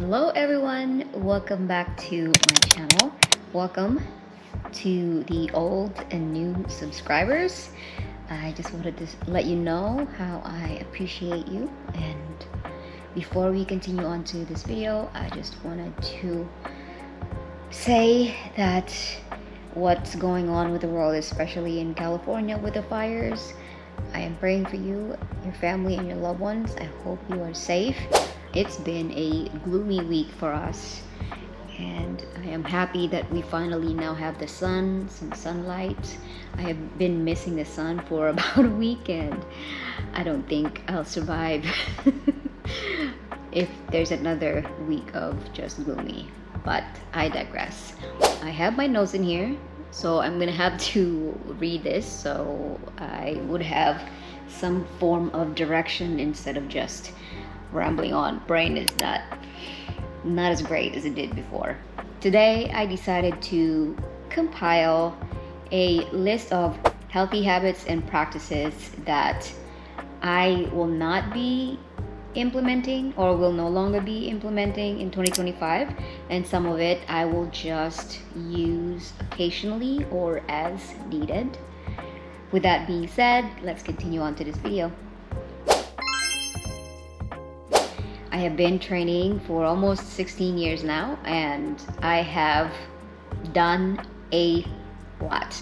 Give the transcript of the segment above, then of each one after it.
Hello everyone, welcome back to my channel. Welcome to the old and new subscribers. I just wanted to let you know how I appreciate you, and before we continue on to this video, I just wanted to say that what's going on with the world, especially in California with the fires, I am praying for you, your family, and your loved ones. I hope you are safe. It's been a gloomy week for us, and I am happy that we finally now have the sun, some sunlight. I have been missing the sun for about a week, and I don't think I'll survive if there's another week of just gloomy. But I digress. I have my notes in here, so I'm gonna have to read this so I would have some form of direction instead of just rambling on. Brain is not as great as it did before. Today I decided to compile a list of healthy habits and practices that I will not be implementing or will no longer be implementing in 2025, and some of it I will just use occasionally or as needed. With that being said, let's continue on to this video. I have been training for almost 16 years now, and I have done a lot.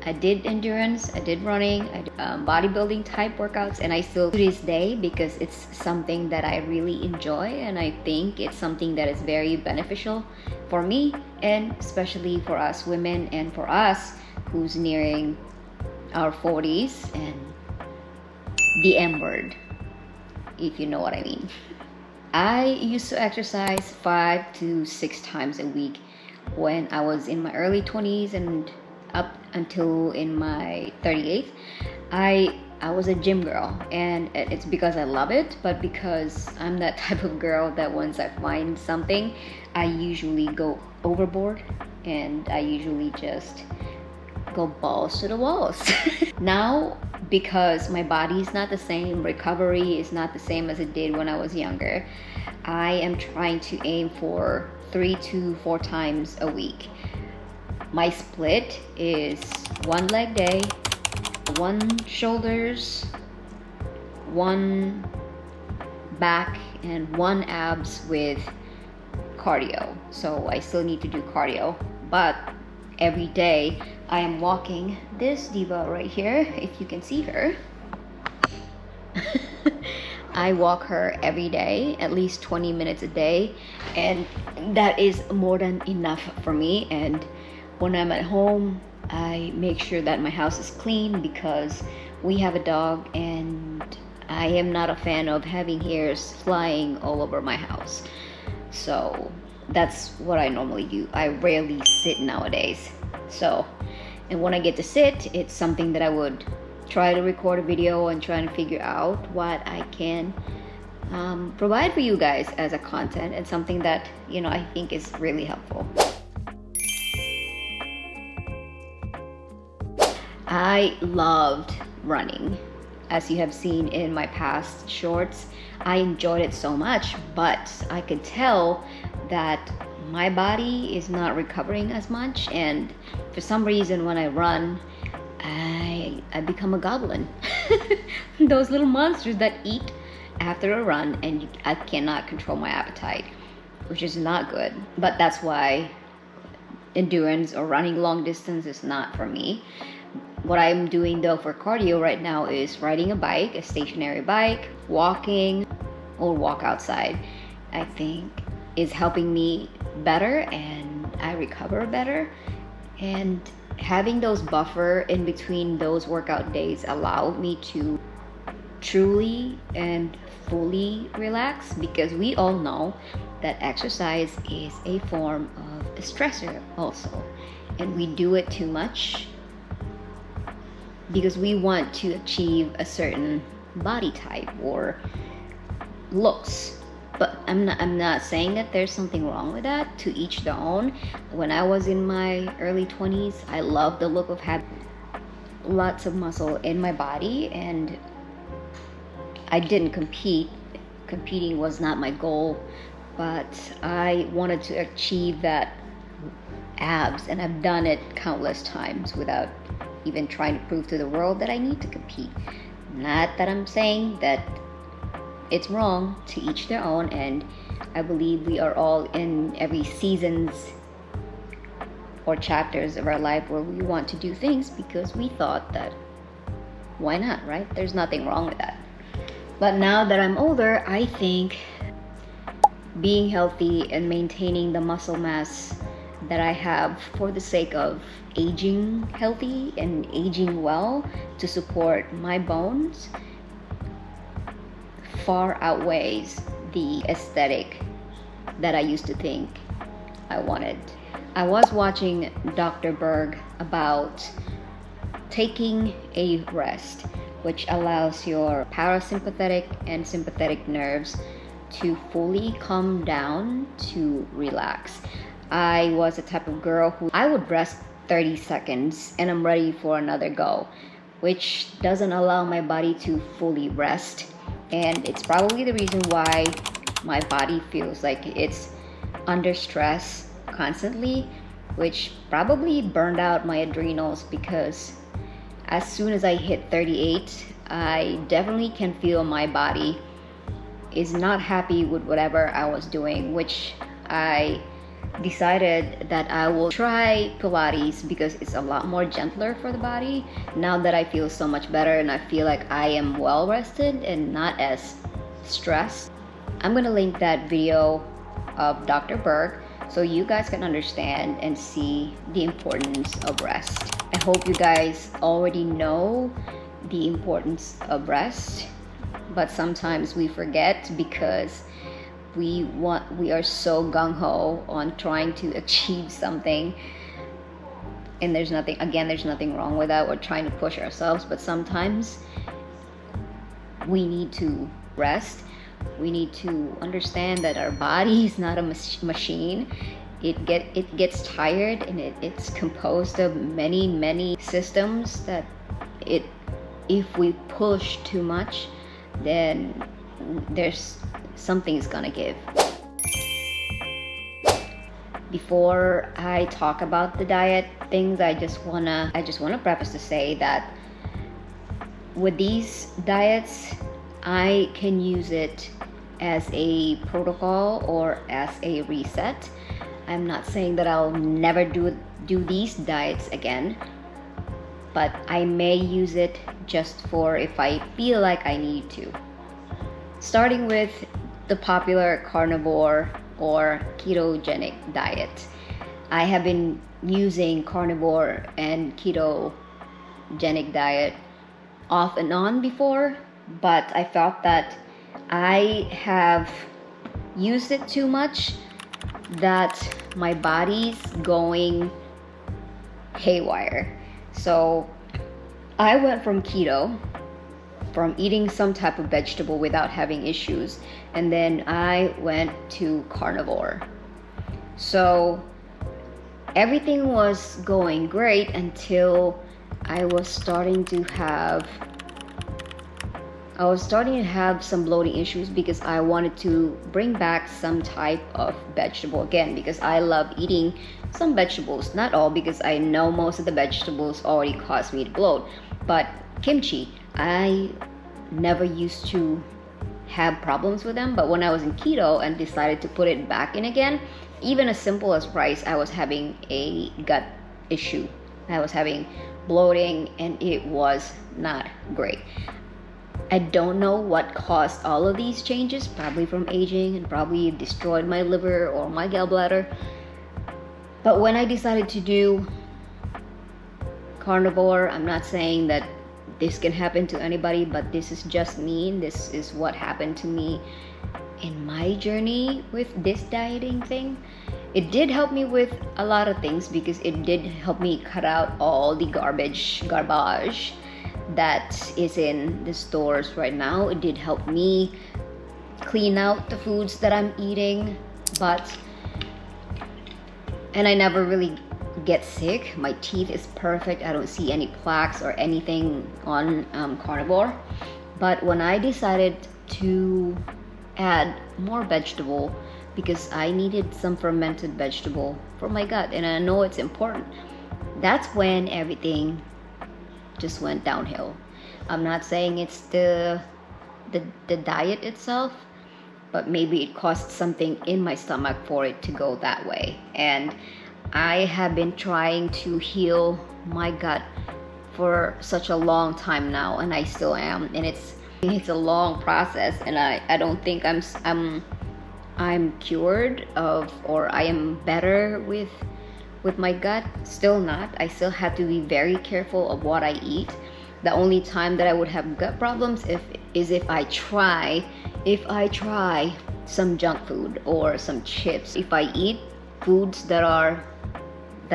I did endurance, I did running, I did bodybuilding type workouts, and I still to this day, because it's something that I really enjoy, and I think it's something that is very beneficial for me, and especially for us women, and for us who's nearing our 40s and the M word, if you know what I mean. I used to exercise 5 to 6 times a week when I was in my early 20s and up until in my 38th. I was a gym girl, and it's because I love it, but because I'm that type of girl that once I find something, I usually go overboard, and I usually just go balls to the walls. Now, because my body is not the same, recovery is not the same as it did when I was younger, I am trying to aim for 3 to 4 times a week. My split is 1 leg day, 1 shoulders, 1 back, and 1 abs with cardio. So I still need to do cardio, but every day I am walking this diva right here, if you can see her. I walk her every day, at least 20 minutes a day, and that is more than enough for me. And when I'm at home, I make sure that my house is clean because we have a dog, and I am not a fan of having hairs flying all over my house. So that's what I normally do. I rarely sit nowadays. So, and when I get to sit, it's something that I would try to record a video and try to figure out what I can provide for you guys as a content, and something that, you know, I think is really helpful. I loved running. As you have seen in my past shorts, I enjoyed it so much, but I could tell that my body is not recovering as much, and for some reason when I run, I become a goblin. Those little monsters that eat after a run, and I cannot control my appetite, which is not good. But that's why endurance or running long distance is not for me. What I'm doing though for cardio right now is riding a bike, a stationary bike, walking, or walk outside. I think is helping me better, and I recover better. And having those buffer in between those workout days allowed me to truly and fully relax, because we all know that exercise is a form of a stressor also, and we do it too much because we want to achieve a certain body type or looks. But I'm not saying that there's something wrong with that. To each their own. When I was in my early 20s, I loved the look of having lots of muscle in my body, and I didn't compete. Competing was not my goal but I wanted to achieve that abs, and I've done it countless times without even trying to prove to the world that I need to compete. Not that I'm saying that it's wrong, to each their own, and I believe we are all in every seasons or chapters of our life where we want to do things because we thought that why not, right? There's nothing wrong with that. But now that I'm older, I think being healthy and maintaining the muscle mass that I have for the sake of aging healthy and aging well to support my bones far outweighs the aesthetic that I used to think I wanted. I was watching Dr. Berg about taking a rest, which allows your parasympathetic and sympathetic nerves to fully calm down, to relax. I was the type of girl who I would rest 30 seconds and I'm ready for another go, which doesn't allow my body to fully rest. And it's probably the reason why my body feels like it's under stress constantly, which probably burned out my adrenals, because as soon as I hit 38, I definitely can feel my body is not happy with whatever I was doing, which I decided that I will try Pilates because it's a lot more gentler for the body now that I feel so much better and I feel like I am well rested and not as stressed. I'm gonna link that video of Dr. Berg so you guys can understand and see the importance of rest. I hope you guys already know the importance of rest, but sometimes we forget because we are so gung-ho on trying to achieve something, and there's nothing wrong with that. We're trying to push ourselves, but sometimes we need to rest. We need to understand that our body is not a machine. It gets tired, and it's composed of many systems that if we push too much, then there's something's gonna give. Before I talk about the diet things, I just wanna preface to say that with these diets, I can use it as a protocol or as a reset. I'm not saying that I'll never do these diets again, but I may use it just for if I feel like I need to. Starting with the popular carnivore or ketogenic diet. I have been using carnivore and ketogenic diet off and on before, but I felt that I have used it too much, that my body's going haywire. So I went from keto, from eating some type of vegetable without having issues, and then I went to carnivore. So everything was going great until I was starting to have some bloating issues because I wanted to bring back some type of vegetable again, because I love eating some vegetables. Not all, because I know most of the vegetables already cause me to bloat, but kimchi, I never used to have problems with them, but when I was in keto and decided to put it back in again, even as simple as rice, I was having a gut issue. I was having bloating and it was not great. I don't know what caused all of these changes, probably from aging, and probably destroyed my liver or my gallbladder. But when I decided to do carnivore, I'm not saying that this can happen to anybody, but this is just me. This is what happened to me in my journey with this dieting thing. It did help me with a lot of things because it did help me cut out all the garbage that is in the stores right now. It did help me clean out the foods that I'm eating, and I never really get sick. My teeth is perfect. I don't see any plaques or anything on carnivore. But when I decided to add more vegetable because I needed some fermented vegetable for my gut, and I know it's important. That's when everything just went downhill. I'm not saying it's the diet itself, but maybe it caused something in my stomach for it to go that way. And I have been trying to heal my gut for such a long time now, and I still am, and it's a long process, and I don't think I'm cured of, or I am better with my gut. Still not. I still have to be very careful of what I eat. The only time that I would have gut problems is if I try some junk food or some chips. If I eat foods that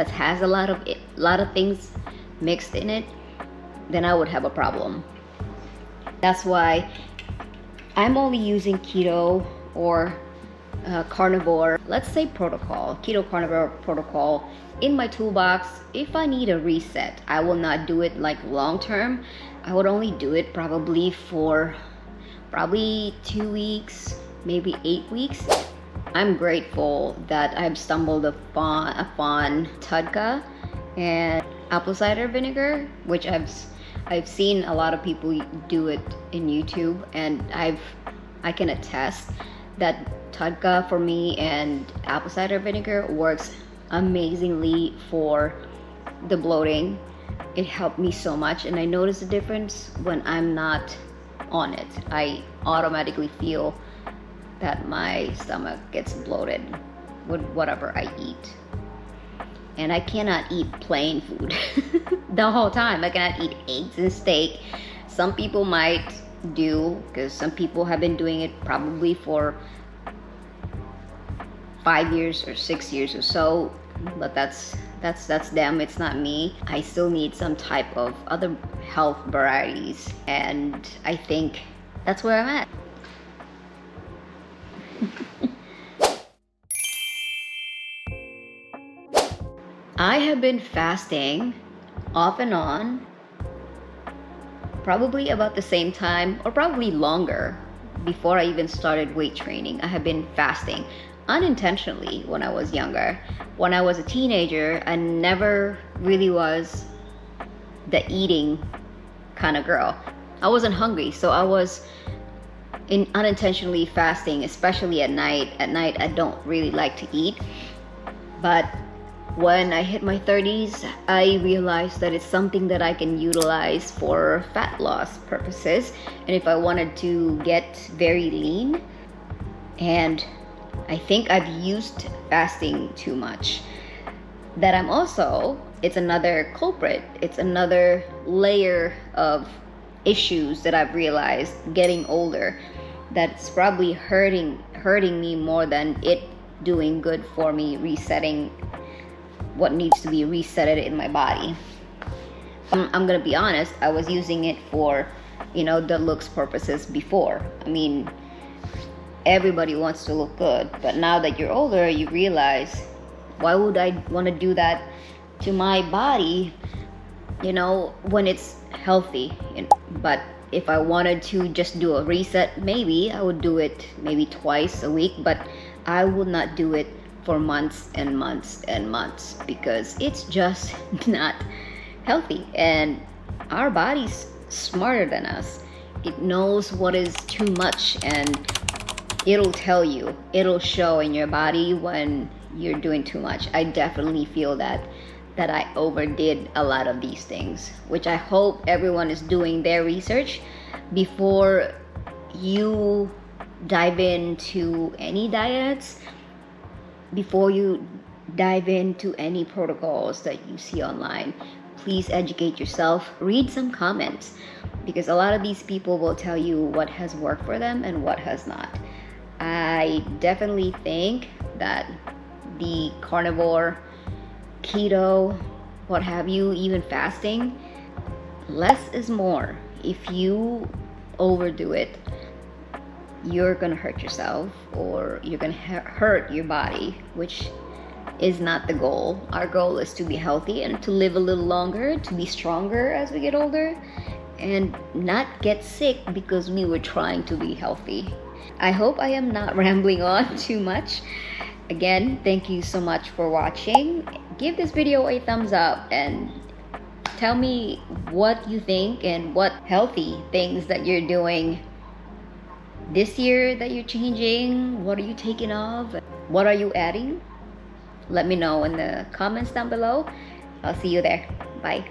has a lot of things mixed in it, then I would have a problem. That's why I'm only using keto or carnivore, let's say keto carnivore protocol in my toolbox. If I need a reset, I will not do it like long term. I would only do it probably for 2 weeks, maybe 8 weeks. I'm grateful that I've stumbled upon Tadka and apple cider vinegar, which I've seen a lot of people do it in YouTube, and I can attest that Tadka for me and apple cider vinegar works amazingly for the bloating. It helped me so much, and I notice the difference when I'm not on it. I automatically feel that my stomach gets bloated with whatever I eat. And I cannot eat plain food the whole time. I cannot eat eggs and steak. Some people might do, because some people have been doing it probably for 5 years or 6 years or so, but that's them. It's not me. I still need some type of other health varieties, and I think that's where I'm at. I have been fasting off and on probably about the same time, or probably longer, before I even started weight training. I have been fasting unintentionally when I was younger. When I was a teenager, I never really was the eating kind of girl. I wasn't hungry, so I was unintentionally fasting, especially at night. At night, I don't really like to eat. But when I hit my 30s, I realized that it's something that I can utilize for fat loss purposes, and if I wanted to get very lean. And I think I've used fasting too much. That I'm also, it's another culprit. It's another layer of issues that I've realized getting older, that's probably hurting me more than it doing good for me, resetting what needs to be resetted in my body. I'm gonna be honest, I was using it for, the looks purposes before. I mean, everybody wants to look good, but now that you're older, you realize, why would I want to do that to my body, when it's healthy? But if I wanted to just do a reset, maybe I would do it maybe twice a week, but I would not do it for months and months and months, because it's just not healthy. And our body's smarter than us. It knows what is too much, and it'll tell you, it'll show in your body when you're doing too much. I definitely feel that I overdid a lot of these things, which I hope everyone is doing their research before you dive into any diets, before you dive into any protocols that you see online. Please educate yourself, read some comments, because a lot of these people will tell you what has worked for them and what has not. I definitely think that the carnivore, keto, what have you, even fasting, less is more. If you overdo it, you're gonna hurt yourself, or you're gonna hurt your body, which is not the goal. Our goal is to be healthy and to live a little longer, to be stronger as we get older, and not get sick because we were trying to be healthy. I hope I am not rambling on too much. Again, thank you so much for watching. Give this video a thumbs up and tell me what you think and what healthy things that you're doing this year that you're changing. What are you taking off? What are you adding? Let me know in the comments down below. I'll see you there. Bye.